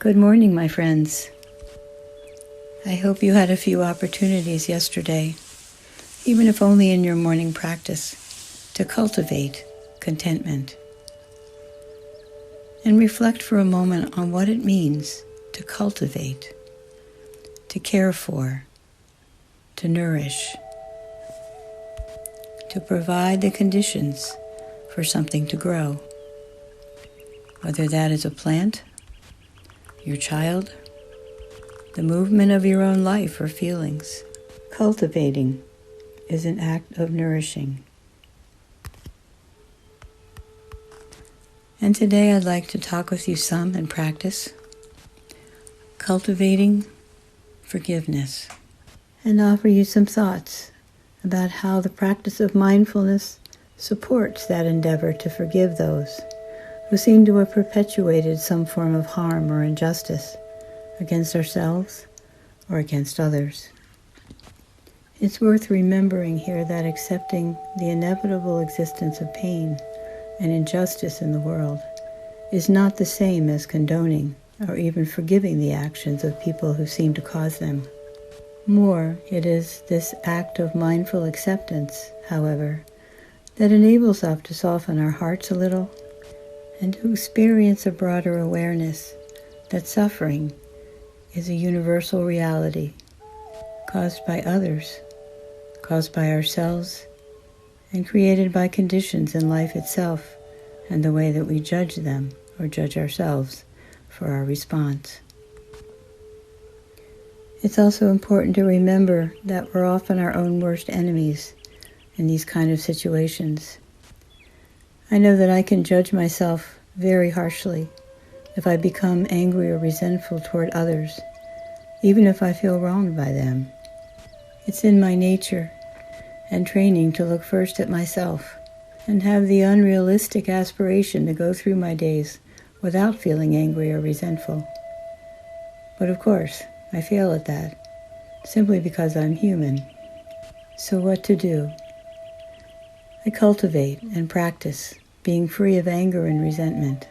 Good morning, my friends. I hope you had a few opportunities yesterday, even if only in your morning practice, to cultivate contentment. And reflect for a moment on what it means to cultivate, to care for, to nourish, to provide the conditions for something to grow, whether that is a plant, your child, the movement of your own life or feelings. Cultivating is an act of nourishing. And today I'd like to talk with you some and practice cultivating forgiveness and offer you some thoughts about how the practice of mindfulness supports that endeavor to forgive those who seem to have perpetuated some form of harm or injustice against ourselves or against others. It's worth remembering here that accepting the inevitable existence of pain and injustice in the world is not the same as condoning or even forgiving the actions of people who seem to cause them. More, it is this act of mindful acceptance, however, that enables us to soften our hearts a little and to experience a broader awareness that suffering is a universal reality caused by others, caused by ourselves, and created by conditions in life itself and the way that we judge them or judge ourselves for our response. It's also important to remember that we're often our own worst enemies in these kind of situations. I know that I can judge myself very harshly if I become angry or resentful toward others, even if I feel wronged by them. It's in my nature and training to look first at myself and have the unrealistic aspiration to go through my days without feeling angry or resentful. But of course, I fail at that, simply because I'm human. So what to do? I cultivate and practice being free of anger and resentment,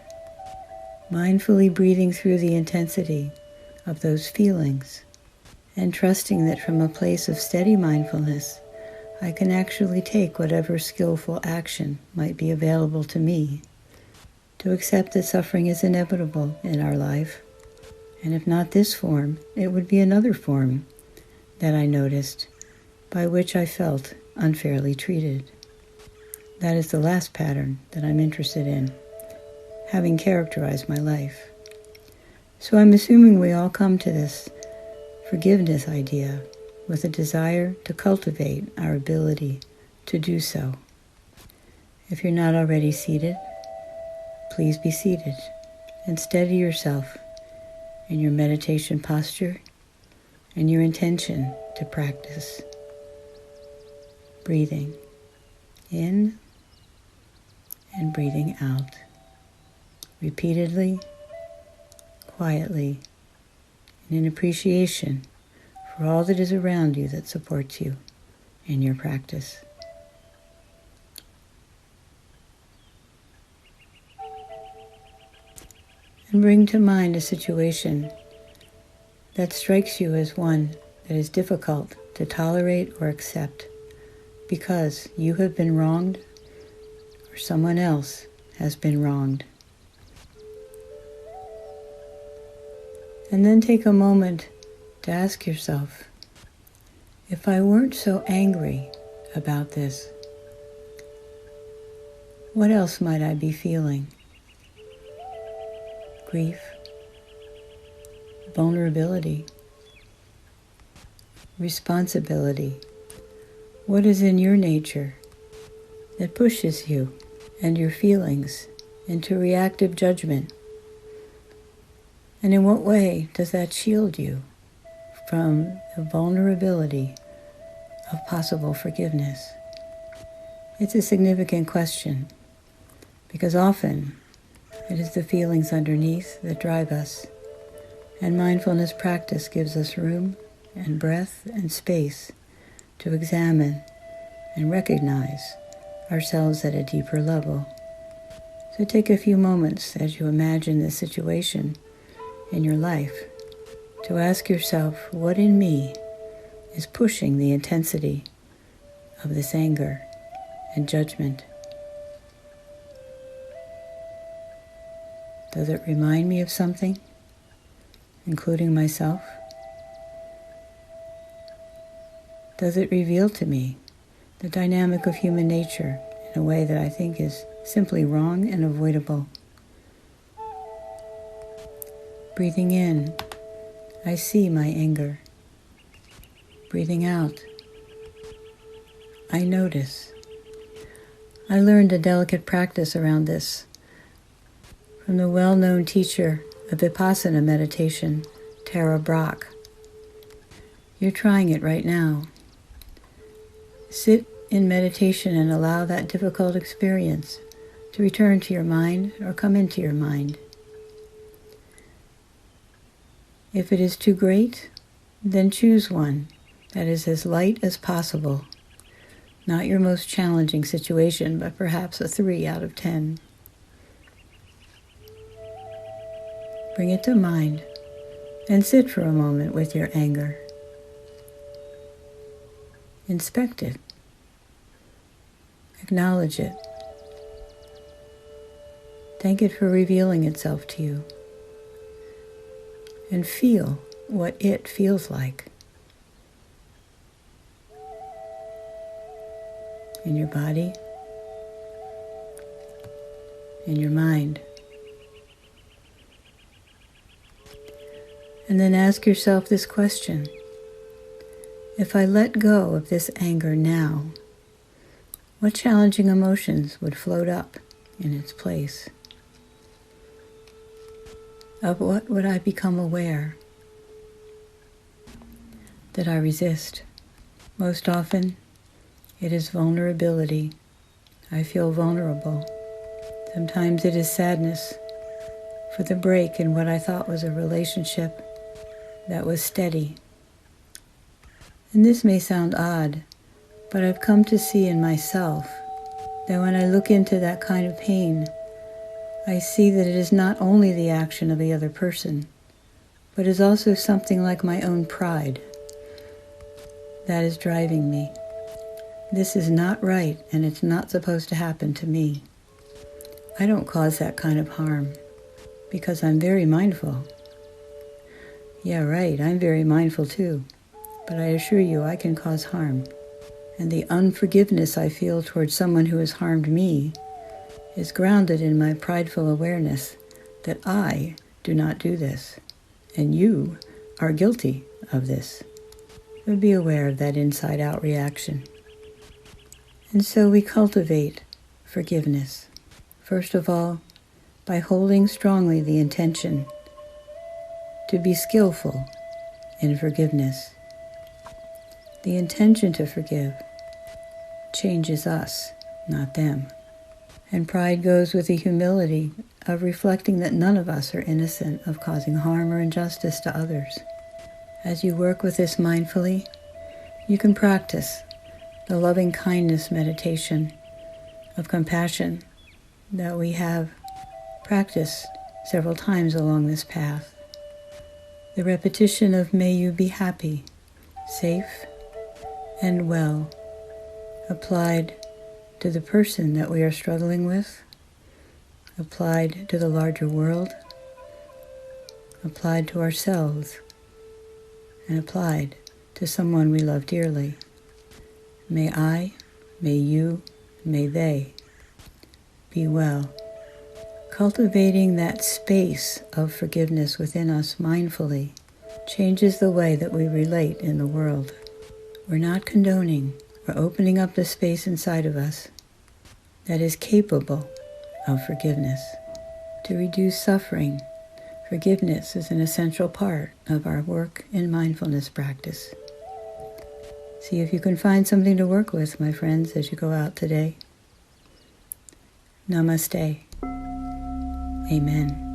mindfully breathing through the intensity of those feelings, and trusting that from a place of steady mindfulness, I can actually take whatever skillful action might be available to me to accept that suffering is inevitable in our life. And if not this form, it would be another form that I noticed by which I felt unfairly treated. That is the last pattern that I'm interested in, having characterized my life. So I'm assuming we all come to this forgiveness idea with a desire to cultivate our ability to do so. If you're not already seated, please be seated and steady yourself in your meditation posture and your intention to practice. Breathing in and breathing out, repeatedly, quietly, and in appreciation for all that is around you that supports you in your practice. And bring to mind a situation that strikes you as one that is difficult to tolerate or accept because you have been wronged or someone else has been wronged. And then take a moment to ask yourself, if I weren't so angry about this, what else might I be feeling? Grief, vulnerability, responsibility. What is in your nature that pushes you and your feelings into reactive judgment? And in what way does that shield you from the vulnerability of possible forgiveness? It's a significant question because often it is the feelings underneath that drive us, and mindfulness practice gives us room and breath and space to examine and recognize ourselves at a deeper level. So take a few moments as you imagine this situation in your life to ask yourself, what in me is pushing the intensity of this anger and judgment? Does it remind me of something, including myself? Does it reveal to me the dynamic of human nature in a way that I think is simply wrong and avoidable? Breathing in, I see my anger. Breathing out, I notice. I learned a delicate practice around this from the well-known teacher of Vipassana meditation, Tara Brach. You're trying it right now. Sit in meditation and allow that difficult experience to return to your mind or come into your mind. If it is too great, then choose one that is as light as possible. Not your most challenging situation, but perhaps a 3 out of 10. Bring it to mind and sit for a moment with your anger. Inspect it. Acknowledge it. Thank it for revealing itself to you. And feel what it feels like in your body, in your mind. And then ask yourself this question: if I let go of this anger now, what challenging emotions would float up in its place? Of what would I become aware that I resist? Most often, it is vulnerability. I feel vulnerable. Sometimes it is sadness for the break in what I thought was a relationship that was steady. And this may sound odd, but I've come to see in myself that when I look into that kind of pain, I see that it is not only the action of the other person, but is also something like my own pride that is driving me. This is not right, and it's not supposed to happen to me. I don't cause that kind of harm because I'm very mindful. Yeah, right, I'm very mindful too, but I assure you I can cause harm. And the unforgiveness I feel towards someone who has harmed me is grounded in my prideful awareness that I do not do this, and you are guilty of this. So be aware of that inside-out reaction. And so we cultivate forgiveness, first of all, by holding strongly the intention to be skillful in forgiveness. The intention to forgive changes us, not them. And pride goes with the humility of reflecting that none of us are innocent of causing harm or injustice to others. As you work with this mindfully, you can practice the loving kindness meditation of compassion that we have practiced several times along this path. The repetition of may you be happy, safe, and well, applied to the person that we are struggling with, applied to the larger world, applied to ourselves, and applied to someone we love dearly. May I, may you, may they be well. Cultivating that space of forgiveness within us mindfully changes the way that we relate in the world. We're not condoning. We're opening up the space inside of us that is capable of forgiveness. To reduce suffering, forgiveness is an essential part of our work in mindfulness practice. See if you can find something to work with, my friends, as you go out today. Namaste. Amen.